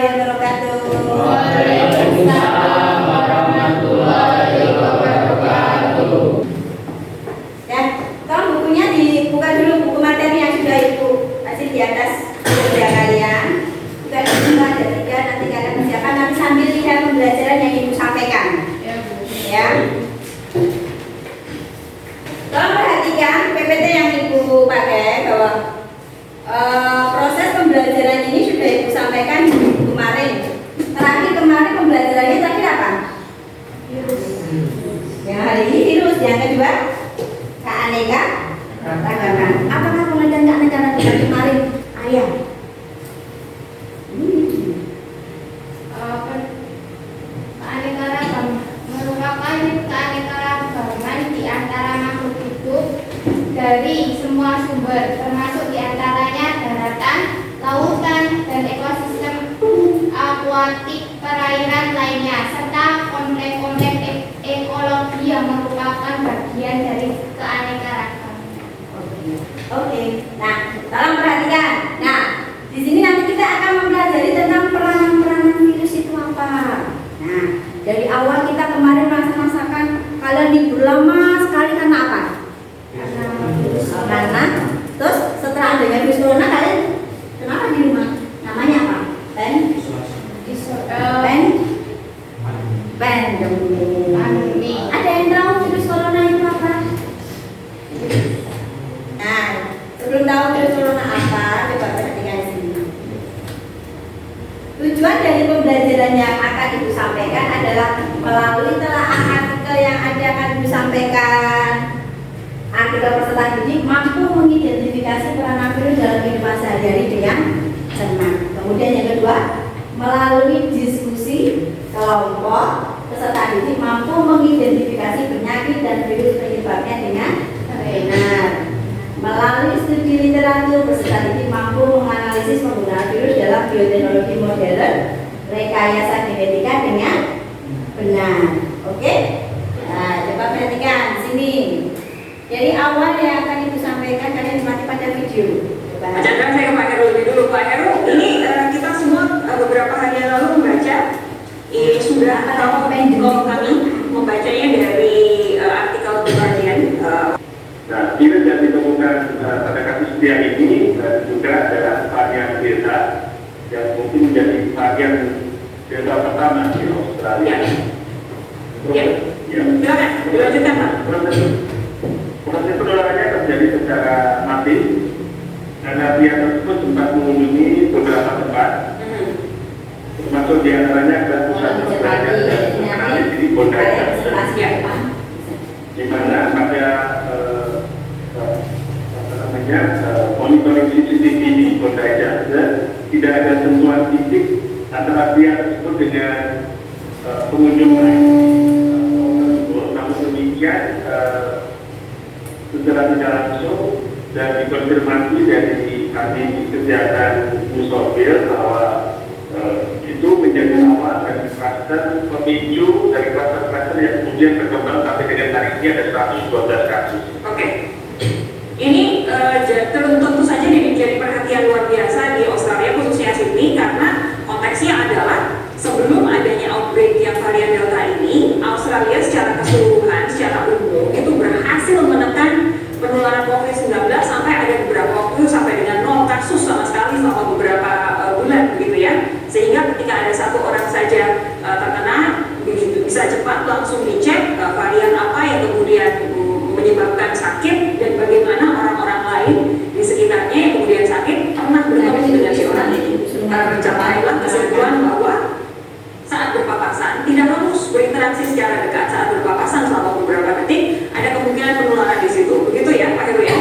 warahmatullahi wabarakatuh. Waalaikumsalam warahmatullahi wabarakatuh. Ya, tolong bukunya dibuka dulu, buku materi yang sudah Ibu kasih di atas meja kalian. Buka dulu ada 3, nanti kalian persiapan nanti sambil lihat pembelajaran yang Ibu sampaikan. Ya. Tolong perhatikan PPT yang Ibu pakai bahwa proses pembelajaran ini sudah Ibu sampaikan di minggu kemarin. Terakhir kemarin pembelajarannya tadi apa? Virus. Yang hari ini virus. Yang kedua keanekaragaman. Apakah pengertian keanekaragaman kemarin? Ayah. Keanekaragaman merupakan keanekaragaman di antara makhluk hidup dari semua sumber, termasuk diantaranya daratan, lautan, dan ekosistem akuatik perairan lainnya, serta kompleks-kompleks ekologi yang merupakan bagian dari keanekaragaman. Oke. Nah, tolong perhatikan. Nah, di sini nanti kita akan mempelajari tentang peranan-peranan virus itu apa. Nah, dari awal kita kemarin merasakan kalian libur lama sekali karena apa? Karena terus setelah adanya virus corona kalian kenapa di rumah? Namanya apa? Pandemi. Ada yang tahu virus corona itu apa? Nah, sebelum tahu virus corona apa, coba perhatikan di sini. Tujuan dari pembelajaran yang akan Ibu sampaikan adalah melalui telaah artikel yang akan Ibu sampaikan. Artikel peserta didik mampu mengidentifikasi peranan virus dalam kehidupan sehari-hari dengan cermat. Kemudian yang kedua, melalui diskusi kelompok, peserta didik mampu mengidentifikasi penyakit dan virus penyebabnya dengan benar. Melalui studi literatur, peserta didik mampu menganalisis penggunaan virus dalam bioteknologi modern, rekayasa genetika dengan benar. Oke? Nah, coba perhatikan sini. Dari awal yang akan Ibu sampaikan, kalian nikmati pada video. Coba. Pak Chandra, saya ke Pak Heru lebih dulu. Pak Heru, ini kita semua beberapa hari yang lalu membaca ini sudah atau kalau kami membacanya dari artikel The Guardian. Nah, virus yang ditemukan pada kasus dia ini juga adalah varian Delta yang mungkin menjadi varian Delta pertama di Australia. Ya. Silakan, dilanjutkan Pak. Proses penularannya terjadi secara masif karena pria tersebut sempat mengunjungi beberapa tempat, termasuk diantaranya adalah pusat perbelanjaan dan pengenalan di Bondi Junction, di mana pada monitoring CCTV di Bondi Junction tidak ada sentuhan fisik antara pria tersebut dengan pengunjung lain. Namun demikian secara tidak langsung dan dikonfirmasi dari kami kesehatan Musobil bahwa itu menjadi awal dari kluster pemicu dari kluster yang kemudian berkembang sampai dengan hari ini ada 112 kasus. Oke. Ini tentu saja jadi perhatian luar biasa di Australia khususnya Sydney karena konteksnya adalah sebelum adanya outbreak yang varian Delta ini, Australia secara keseluruhan, secara umum itu berhasil menekan penularan COVID-19 sampai ada beberapa waktu sampai dengan 0 kasus sama sekali selama beberapa bulan begitu ya. Sehingga ketika ada satu orang saja terkena, bisa cepat langsung dicek varian apa yang kemudian menyebabkan sakit dan bagaimana orang-orang lain di sekitarnya yang kemudian sakit pernah bertemu dengan si orang ini. Tercapailah kesimpulan bahwa saat berpapasan tidak harus berinteraksi secara dekat. Saat berpapasan selama beberapa detik ada kemungkinan penularan di situ. Begitu ya Pak Heru ya?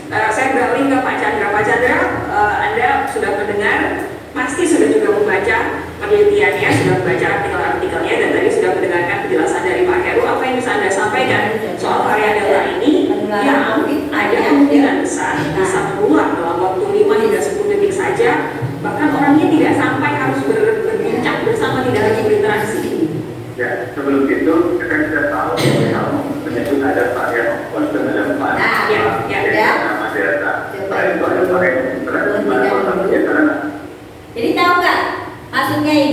Saya beralih ke Pak Chandra. Pak Chandra, Anda sudah mendengar, pasti sudah juga membaca penelitiannya, sudah membaca artikel-artikelnya, dan tadi sudah mendengarkan penjelasan dari Pak Heru. Apa yang bisa Anda sampaikan soal varian Delta ini yang ada kemungkinan besar bisa menular dalam waktu 5 hingga 10 detik saja, bahkan orangnya tidak sampai harus berbincang bersama, tidak lagi berinteraksi. Ya, sebelum itu kita sudah tahu kalau menyebut ada varian of concern ada Ya. nama Delta. Varian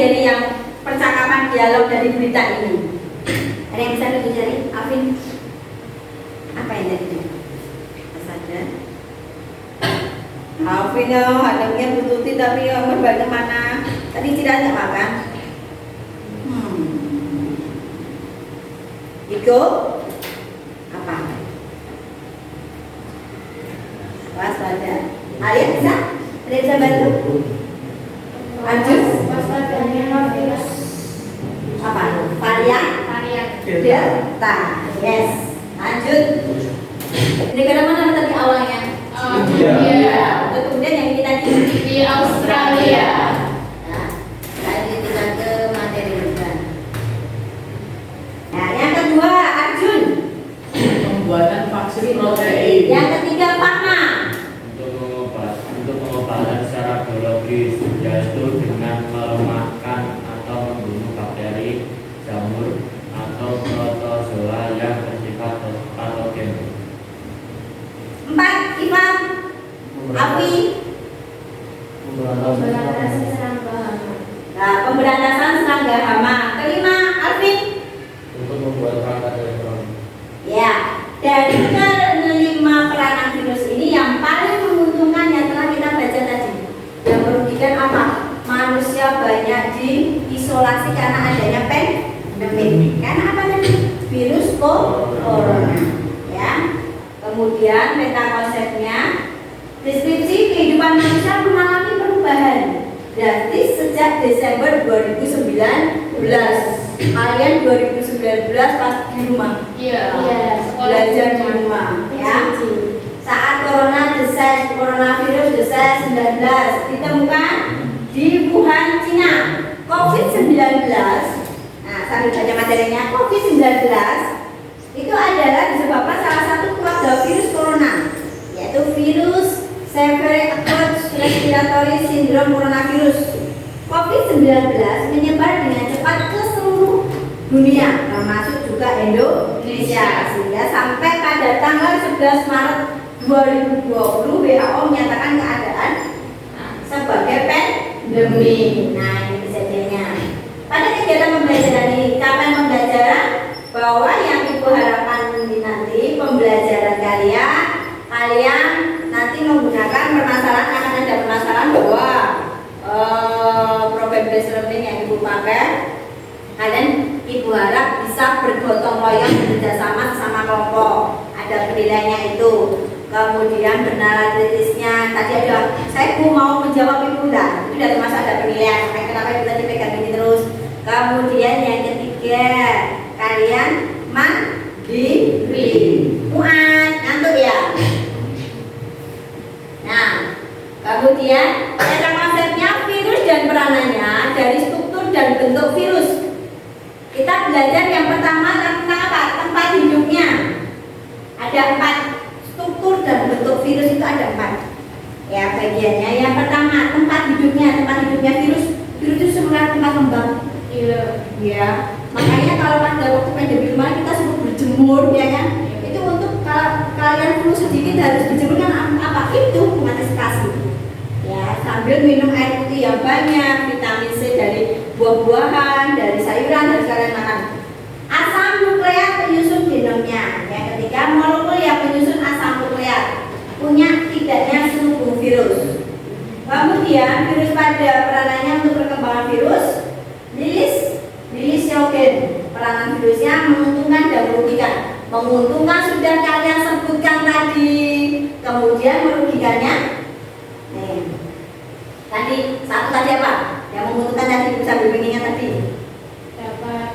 dari yang percakapan dialog dari berita ini? Ada yang bisa dicari? Alvin? Apa yang tadi? Ada? Alvin ya, hadapnya bututin tapi ya berbalik mana? Tadi tidak ada makan? Iko? Apa? Waspada. Alia bisa? Ada bisa bantu? Lanjut. Waspadanya virus Apa? Varian? Delta. Yes. Lanjut. Negara mana tadi awalnya? Iya. Kemudian yang kita Di Australia. Nah, lanjut kita ke materi depan. Nah, yang kedua Arjun. Pembuatan vaksin protein. Yang ketiga Farma. Untuk pengobatan secara biologis, yaitu dengan melemahkan atau membunuh bakteri, jamur, atau protozoa yang bersifat patogen. 4 Ivan. Api. Pemberantasan serangga hama. Nah, pemberantasan serangga hama. Kelima Alvin. Untuk membuat perangkat elektronik. Ya, dari kelima peranan virus ini yang paling menguntungkan yang telah kita baca tadi. Yang merugikan apa? Manusia banyak diisolasi karena adanya pandemi. Karena apa tadi? Virus corona. Ya. Kemudian meta konsepnya, deskripsi kehidupan manusia mengalami perubahan drastis sejak Desember 2019. Kalian 2019 pas di rumah. Iya. Belajar di rumah, ya. Saat coronavirus DC-19 ditemukan di Wuhan, Cina. COVID-19. Nah, sambil baca materinya, COVID-19 itu adalah disebabkan salah satu keluarga virus corona, yaitu virus Severe Acute Respiratory Syndrome coronavirus. COVID-19 menyebar dengan cepat ke seluruh dunia, termasuk juga Indonesia, sehingga sampai pada tanggal 11 Maret 2020 WHO menyatakan keadaan sebagai pandemi. Nah, ini kejadiannya. Pada kegiatan pembelajaran ini, capaian pembelajaran bahwa yang ibu harapkan nanti pembelajaran kalian nanti menggunakan permasalahan, akan ada permasalahan bahwa problem based learning yang ibu pakai, kalian ibu harap bisa bergotong royong bekerjasama sama kelompok, ada penilaiannya itu. Kemudian bernalar kritisnya, tadi ada saya mau menjawab ibu lah, itu sudah termasuk ada penilaian. Kenapa ibu tadi pegang ini terus? Kemudian yang ketiga, kalian mandiri. Muat, ngantuk ya. Nah, kemudian cara konsepnya virus dan peranannya dari struktur dan bentuk virus. Kita belajar yang pertama tentang apa? Tempat hidupnya. Ada 4 struktur dan bentuk virus, itu ada 4. Ya, bagiannya yang pertama tempat hidupnya virus. Virus itu sebenarnya tempat kembang. Iya. Ya, makanya kalau pada waktu pandemi kemarin kita suruh berjemur, ya kan? Itu untuk kalau kalian flu sedikit harus berjemur kan apa? Itu mengantisipasi. Ya, sambil minum air putih yang banyak, vitamin C dari buah-buahan, dari sayuran harus kalian makan. Asam nukleat penyusun genomnya. Yang ketiga, molekul yang penyusun asam nukleat punya tidaknya selubung virus. Kemudian virus pada peranannya untuk perkembangan virus, lilis Yogen. Peranan virusnya menguntungkan dan merugikan. Menguntungkan sudah kalian sebutkan tadi. Kemudian merugikannya, nih. Tadi satu tadi apa? Yang menguntungkan tadi bisa mengingat tadi. Dapat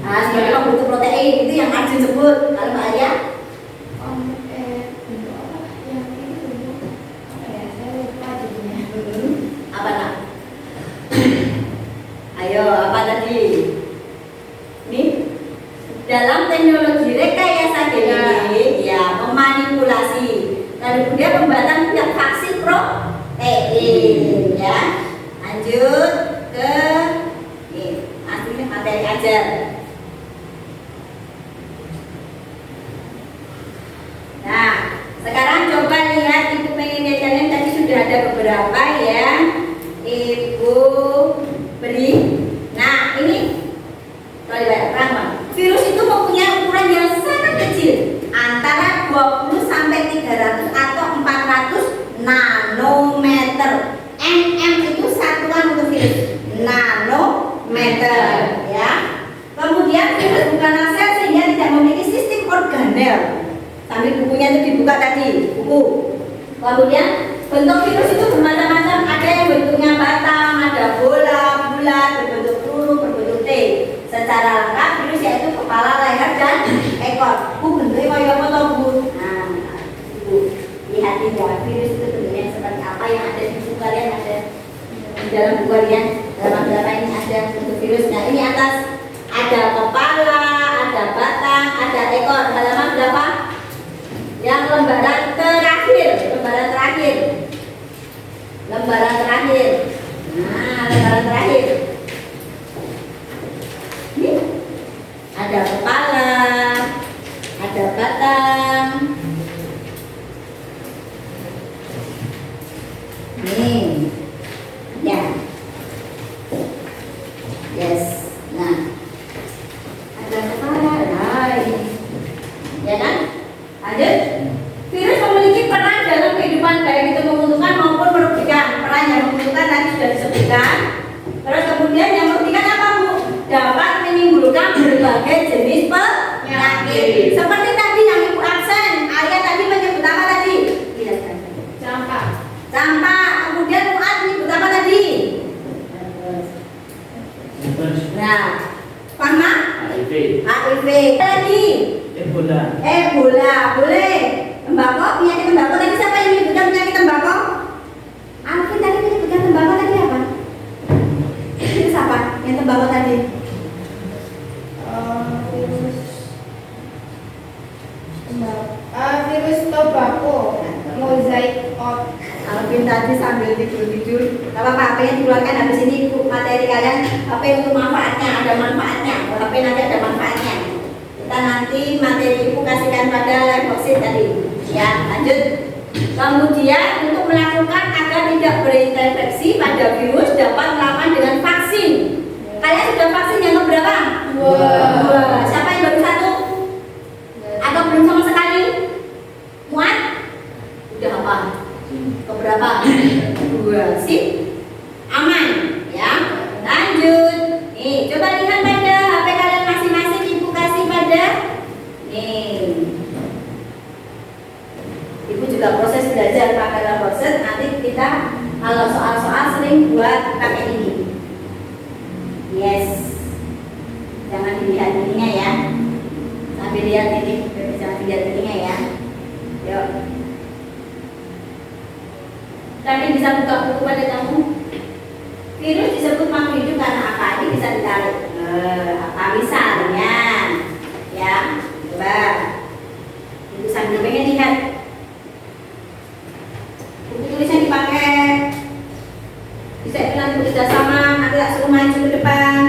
Sebagai pembentuk protein itu yang Arjun sebut. Kalau Mbak Alia? bentuk apa? Yang ini bentuk apa ya? Saya lupa jadinya. Apa nak? Ayo, apa tadi? Ini dalam teknologi rekayasa genetik, ya memanipulasi. Lalu kemudian pembuatan vaksin protein, ya. Lanjut ke ini materi ajar. Nah, sekarang coba lihat ibu pengen diajarin tadi sudah ada beberapa yang Ibu beri. Nah, ini kalau dibayar terang, Bang. Virus itu mempunyai ukuran yang sangat kecil, antara 20 sampai 300 atau 400 nanometer. nm itu satuan untuk virus. Nanometer, ya. Kemudian virus bukanlah sel sehingga tidak memiliki sistem organel. Sambil bukunya itu dibuka tadi, buku. Kemudian bentuk virus itu bermacam-macam, ada yang bentuknya batang, ada bola, bulat, berbentuk peluru, berbentuk T. Secara lengkap virus yaitu kepala, leher, dan ekor. Bu, bentuknya kayak apa toh, Bu? Nah, Bu, lihatin ya, virus itu bentuknya seperti apa yang ada di buku kalian, ada di dalam buku kalian. Dalam berapa ini ada bentuk virus. Nah, ini atas ada kepala, ada batang, ada ekor. Halaman berapa? Yang lembaran terakhir. Nah, lembaran terakhir. Ini ada kepala, ada batang. Nih, ya, yes. Nah, ada kepala. Nah, ini, ya kan? Lanjut. Virus memiliki peran dalam kehidupan, baik itu menguntungkan maupun merugikan. Peran yang menguntungkan tadi sudah disebutkan. Terus kemudian yang merugikan apa, Bu? Dapat menimbulkan berbagai jenis penyakit. Seperti tadi yang Ibu absen, Alia tadi menyebut apa tadi? Tidak. Campak. Kemudian Muat menyebut apa tadi? Nah, Fahma? HIV. Lagi? Ebola. Boleh. Tembakau, penyakit tembakau tadi siapa yang menyebutkan penyakit tembakau? Alvin tadi menyebutkan tembakau tadi apa? Itu siapa yang tembakau tadi? Virus tobacco, mosaic out. Alvin tadi sambil tidur. Gak apa-apa, HP yang dikeluarkan habis ini materi kalian. HP untuk manfaatnya, ada manfaatnya. HP nanti ada manfaatnya. Kita nanti materi Ibu kasihkan pada live worksheet tadi. Ya, lanjut. Kemudian untuk melakukan agar tidak berinfeksi pada virus dapat melakukan dengan vaksin. Kalian sudah vaksin yang keberapa? Dua. Siapa yang baru satu? Atau belum sama sekali? Muat? Udah apa? Keberapa? Dua. Sip? Aman? Ya. Lanjut. Nih, coba lihat pada HP kalian masing-masing. Ibu kasih pada. Nih. Ibu juga proses belajar pakai dalam worksheet. Nanti kita kalau soal-soal sering buat pakai ini. Yes. Jangan dilihat ininya ya. Sambil lihat ini, jangan dilihat ininya ya. Yuk. Tadi bisa buka buku pada kamu. Virus disebut makhluk hidup karena apa? Ini bisa ditarik. Apa misalnya? Ya, coba. Ibu sambil pengen lihat. Buku tulisnya dipakai. Bisa nanti bekerja sama. Nanti tak suruh maju ke depan.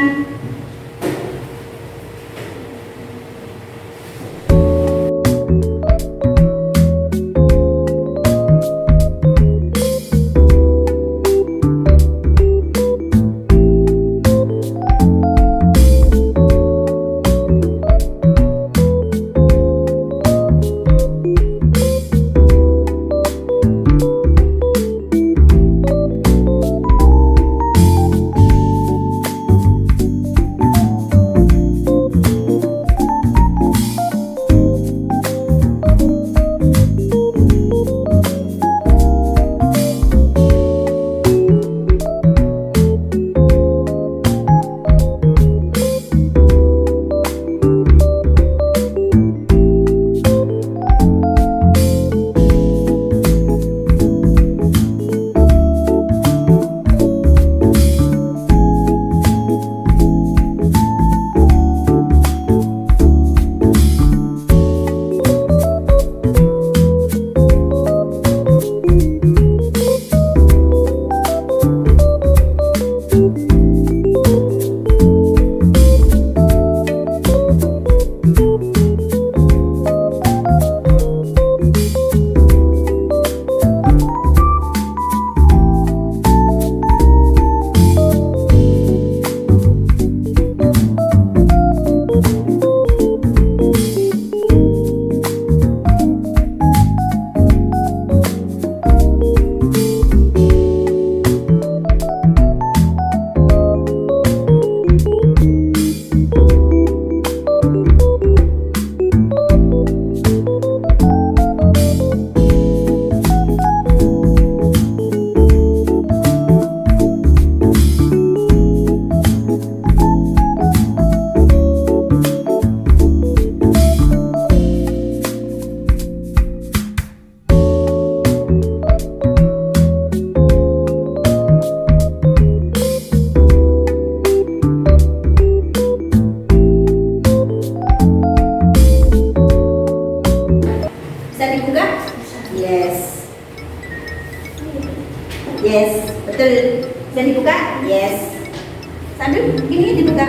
Yes, betul. Bisa dibuka? Yes. Sambil ini dibuka.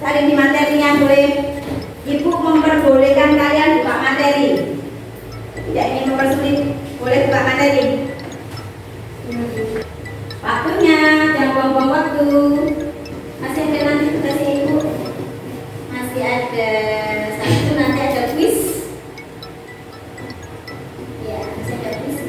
Cari di materinya boleh. Ibu memperbolehkan kalian buka materi. Tidak ingin mempersulit, boleh buka materi. Waktunya, jangan buang-buang waktu. Masih ada nanti kasih ibu. Masih ada satu, nanti ada quiz. Ya, masih ada quiz.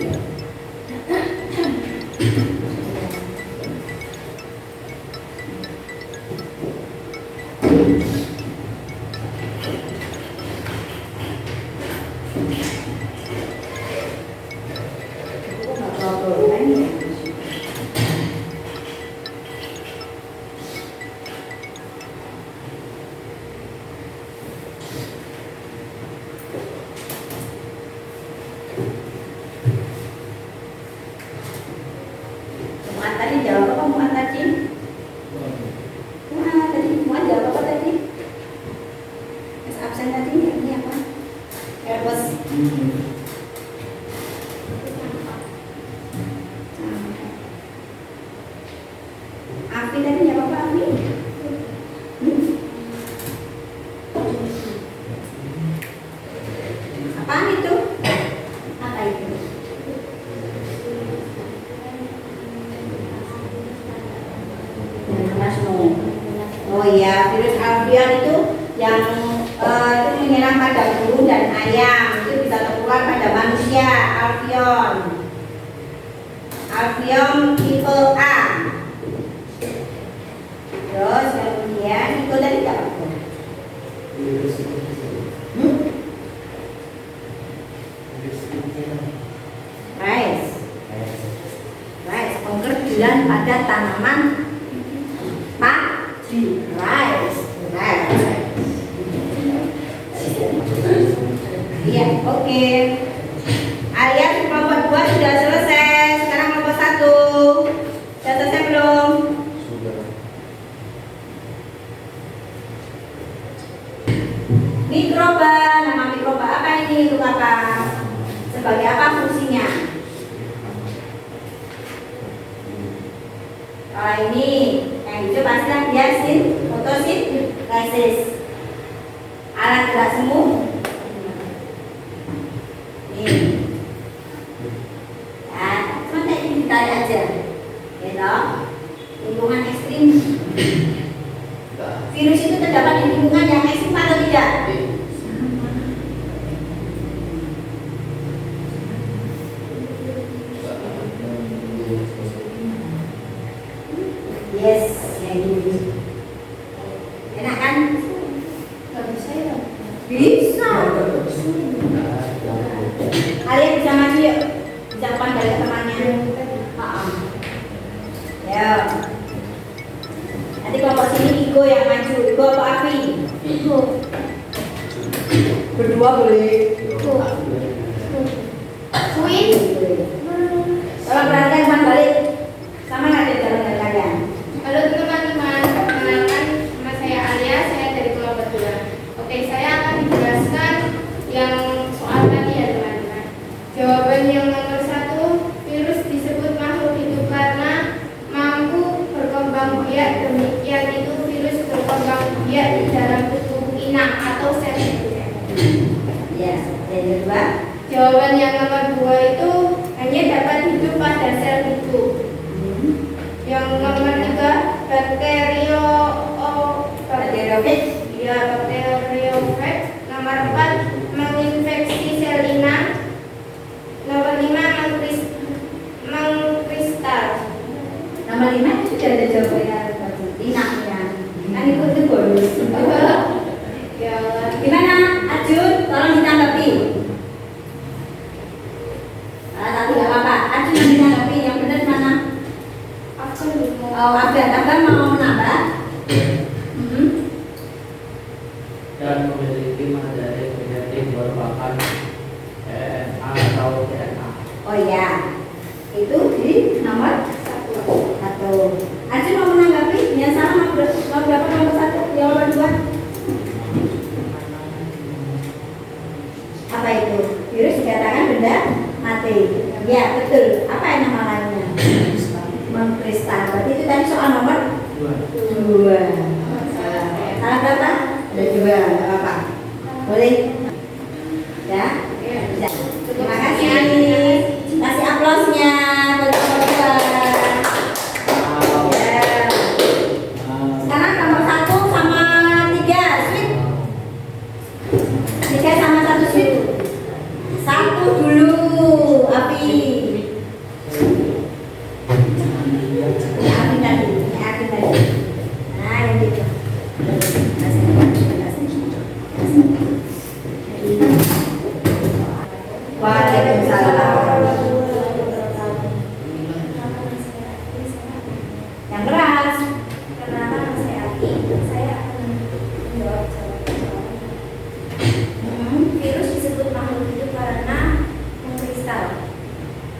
Muat tadi jawab apa Muat tadi? Muat tadi, Muat jawab apa tadi? Mas absen tadi ini apa? Airbus. Afi tadi jawab apa Afi? Apaan itu? Apa itu? Oh iya, virus alfion itu yang itu menyerang pada burung dan ayam, itu bisa tertular pada manusia. Alfion tipe A. Terus kemudian itu tadi apa? Rice, pengkerdilan pada tanaman padi. Rice. Iya, oke. Alias kelompok 2 sudah selesai. Sekarang kelompok 1. Sudah selesai belum? Mikroba, nama mikroba apa ini? Untuk apa? Sebagai apa fungsinya? Kalau ini yang hijau pastilah dia fotosintesis. Alat gerak semu. Nih. Ya, cuma kayak ini ditarik aja. Gitu. Lingkungan ekstrim. Virus itu terdapat di lingkungan yang ekstrim atau tidak? Yes, ya gitu. Enak kan? Gak bisa ya? Bisa. Kalian bisa maju yuk. Bisa pandang ke temannya. Ya. Nanti kelompok sini Igo yang maju. Igo apa Afi? Ibu. Berdua boleh. Queen. Kalau perhatikan teman balik. Sama nggak ada jalan dari kalian? Halo teman-teman, perkenalkan nama saya Alia, saya dari kelompok 2. Oke, saya akan menjelaskan yang soal tadi ya teman-teman. Jawaban yang nomor 1, virus disebut makhluk hidup karena mampu berkembang biak. Demikian itu virus berkembang biak di dalam tubuh inang atau sel hidup. Ya, yang kedua. Jawaban yang nomor 2 itu hanya dapat hidup pada sel hidup. Yang nomor 3, bakteriofag. Ya, bakteriofag. Nomor 4, menginfeksi sel inang. Nomor 5, mengkristal. Nomor 5 itu sudah ada jawabannya. Inang ya. Kan itu bonus. Ya Allah. Gimana Ajun? Tolong ditanggapi. Tapi nggak apa-apa. Ajun yang ditanggapi. Yang benar mana? Aku lupa. Oh, Abang mau menambah? Dan memiliki materi genetik merupakan DNA atau DNA. Oh iya. Itu di nomor 1. Ajun mau menanggapi? Yang salah mau berapa nomor 1? Yang nomor 2? Apa itu? Virus dikatakan benda mati. Ya betul. Apa yang nama lainnya? Mengkristal. Berarti itu tadi soal nomor 2. Salah berapa? Ada 2. Nggak apa-apa. Boleh? Ya. Ya. Terima kasih. Kasih aplausnya buat keluarga. Ya. Sekarang nomor 1 sama 3 sweet. 3 sama 1 sweet. 1 dulu, Api. Api tadi. Nah, yang gitu. Waalaikumsalam. Yang keras. Kenapa saya Aki? Saya akan menjawab jawaban. Virus disebut makhluk hidup karena mengkristal.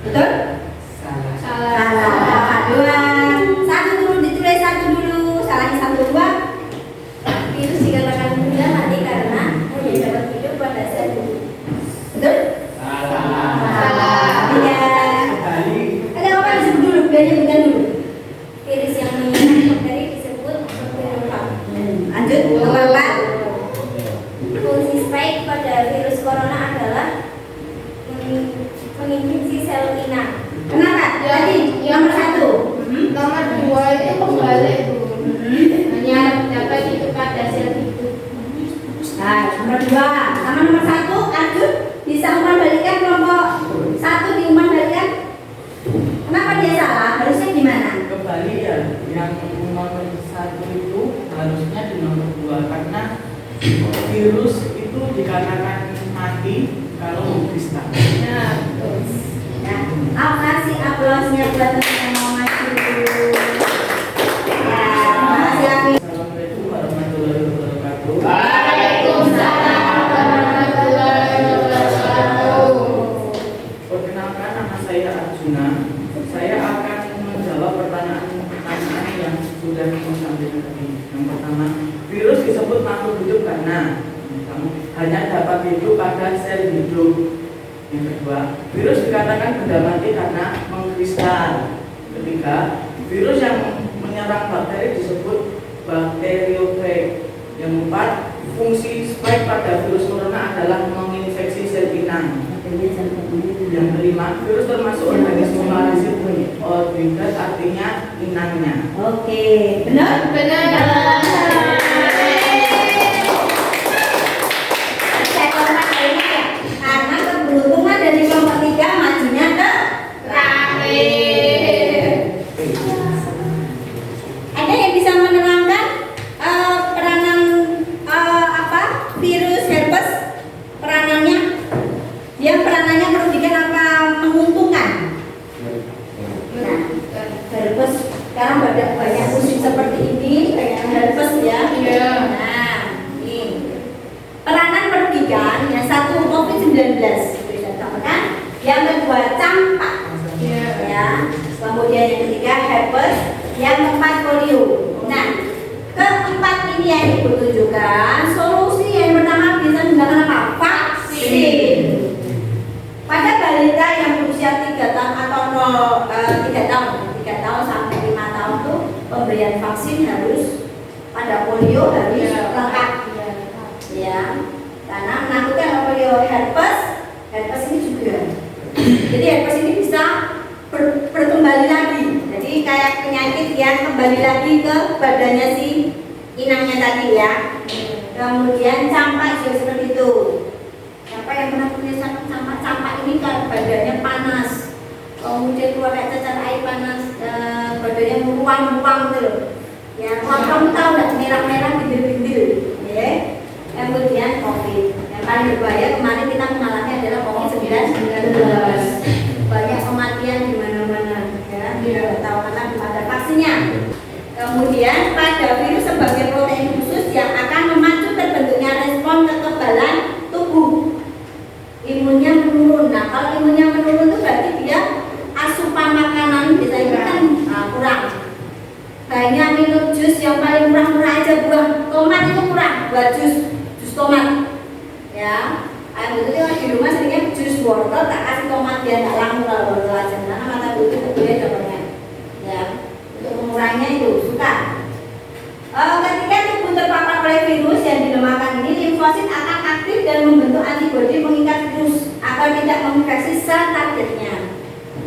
Betul? Salah. Salah. 2. 1 dulu, ditulis 1 dulu. Salahnya 1, 2. Virus dikatakan mudah mati karena hanya dapat hidup pada sel tubuh. Betul? Salah. 3. Kembali. Ada apa yang disebut dulu? Biar nyebutkan dulu. Virus yang menyerang bakteri disebut bakteriofag. Lanjut. Nomor 4. Fungsi spike pada virus corona adalah menginfeksi sel inang. Kenapa? Tadi nomor 1. Nomor 2 itu kebalik, Bu. Hanya dapat hidup pada sel hidup. Nah, nomor 2 sama nomor 1 Arjun bisa umpan balikan kelompok 1 diumpan balikan. Kenapa dia salah? Harusnya gimana? Kembali ya, yang nomor 1 itu harusnya di nomor 2 karena virus itu dikatakan mati kalau mengkristal. Nah, betul. Nah, aku kasih aplausnya buat teman yang mau maju. Ya, terima kasih Api. Assalamualaikum warahmatullahi wabarakatuh. Waalaikumsalam warahmatullahi wabarakatuh. Perkenalkan, nama saya Arjuna. Saya akan menjawab pertanyaan yang sudah disampaikan tadi. Yang pertama, virus disebut makhluk hidup karena hanya dapat hidup pada sel hidup. Yang kedua, virus dikatakan benda mati karena mengkristal. Ketiga, virus yang menyerang bakteri disebut bakteriofag. Yang keempat, fungsi spike pada virus corona adalah menginfeksi sel inang. Yang kelima, virus termasuk organisme parasit obligat, artinya inangnya. Oke, benar? Benar. Saya kelompok ini ya, karena keberuntungan dari kelompok 3 majunya ke Terakhir. ada yang bisa menerangkan peranan virus herpes, peranannya? Dia peranannya merugikan apa menguntungkan? Nah, herpes sekarang banyak musim seperti ini, kayak herpes ya. Iya. Nah, ini peranan merugikan yang satu COVID-19, sudah tahu kan? Yang kedua campak, Iya. ya. Kemudian yang ketiga herpes, yang keempat polio. Nah, keempat ini yang ditunjukkan solusi yang pertama bisa menggunakan apa? Vaksin. Pada balita yang berusia 3 tahun atau 3 tahun sampai 5 tahun itu pemberian vaksin harus, pada polio harus lengkap, ya, karena menakutkan polio. Herpes ini juga. Jadi herpes ini bisa berkembali lagi. Jadi kayak penyakit yang kembali lagi ke badannya si inangnya tadi ya. Kemudian campak juga seperti itu. Siapa yang pernah punya campak ini kan badannya panas, kemudian keluar kayak cacar air panas, badannya meruang-ruang gitu loh. Ya, kamu tahu nggak, merah-merah bintil-bintil, ya. Kemudian COVID. Yang paling berbahaya kemarin kita mengalami adalah COVID-19. Banyak kematian di mana-mana, ya. Tidak tahu karena belum ada vaksinnya. Kemudian pada virus sebagai protein khusus yang akan memacu terbentuknya respon kekebalan tubuh. Imunnya menurun. Nah, kalau imunnya menurun itu berarti dia asupan makanan biasanya kan kurang. Banyak minum jus yang paling murah-murah aja, buah tomat itu kurang, buat jus tomat. Ya, itu di rumah seringnya jus jus wortel tak kasih tomat dia tak langsung kalau wortel aja karena mata butuh kemudian dapatnya ya untuk menguranginya itu suka. Ketika tubuh terpapar oleh virus yang dilemahkan ini, limfosit akan aktif dan membentuk antibodi mengikat virus agar tidak menginfeksi sel targetnya.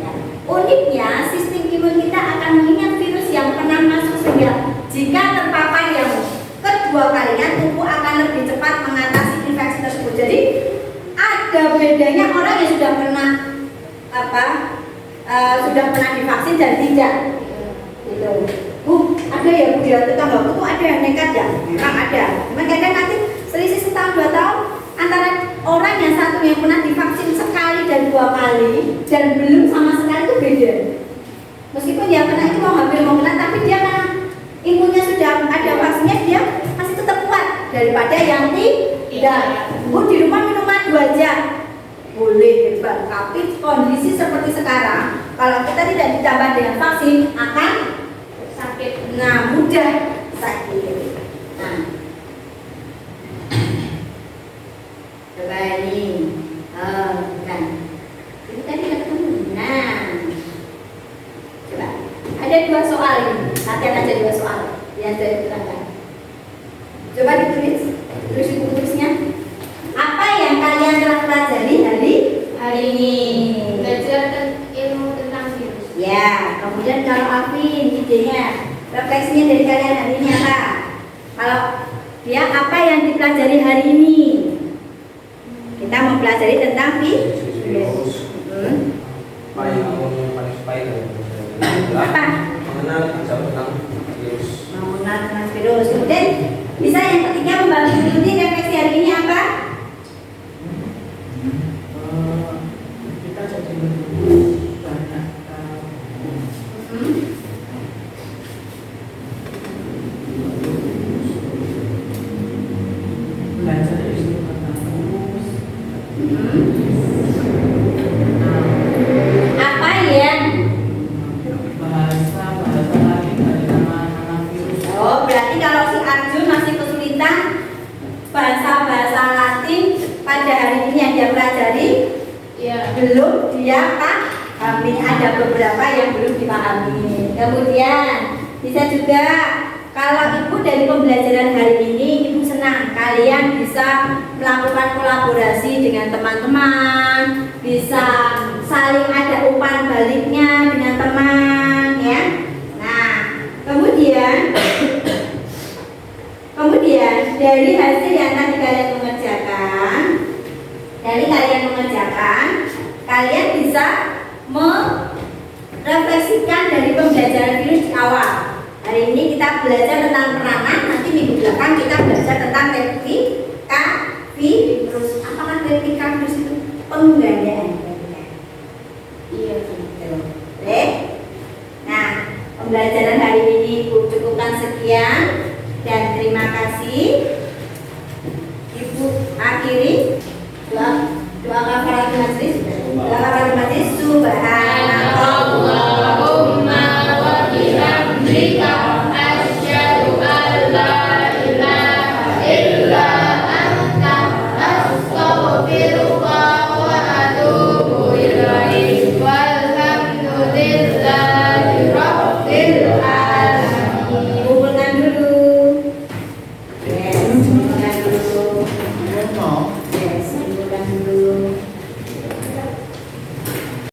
Ya. Uniknya, sistem imun kita akan mengingat virus yang pernah masuk sehingga jika terpapar yang kedua kalinya, tubuh akan lebih cepat mengatasi infeksi tersebut. Jadi ada bedanya orang yang sudah pernah sudah pernah divaksin dan tidak. Gitu. Ada ya Bu ya, tetanggaku tuh ada yang nekat ya, memang ada. Cuman kadang nanti selisih setahun 2 tahun antara orang yang satu yang pernah divaksin sekali dan 2 kali dan belum sama sekali itu beda. Meskipun dia kena itu mau hampir mau kena, tapi dia karena imunnya sudah ada vaksinnya, dia masih tetap kuat daripada yang tidak. Bu di rumah minum madu aja boleh hebat, tapi kondisi seperti sekarang kalau kita tidak ditambah dengan vaksin akan sakit, nah mudah sakit. Nah, coba ini, kan, ini tadi ketemu. Nah, coba ada 2 soal ini, latihan aja 2 soal yang saya terangkan. Coba ditulis di buku tulisnya. Apa yang kalian telah pelajari hari ini? Belajar ilmu tentang virus. Ya, kemudian kalau Alvin idenya, refleksinya dari kalian hari ini apa? Kalau dia apa yang dipelajari hari ini? Kita mempelajari tentang virus. Apa? Mengenal tentang virus. Mengenal tentang virus. Kemudian bisa yang ketiga membantu studi refleksi hari ini apa? Kita jadi lebih banyak belajar ilmu tentang virus. Apa yang? Bahasa lagi dari nama virus. Oh, berarti kalau si Arjun masih kesulitan bahasa Latin pada hari ini yang dia pelajari, Iya. belum dia pahami, ada beberapa yang belum dipahami. Kemudian bisa juga kalau ibu dari pembelajaran hari ini ibu senang kalian bisa melakukan kolaborasi dengan teman-teman, bisa saling ada umpan baliknya dengan teman ya. Nah, kemudian dari hasil yang tadi kalian mengerjakan, kalian bisa merefleksikan dari pembelajaran virus di awal. Hari ini kita belajar tentang peranan, nanti minggu belakang kita belajar tentang replika virus. Apakah replika virus itu penggandaan? Iya. Oke. Nah, pembelajaran hari ini Ibu cukupkan sekian dan terima kasih. Ibu akhiri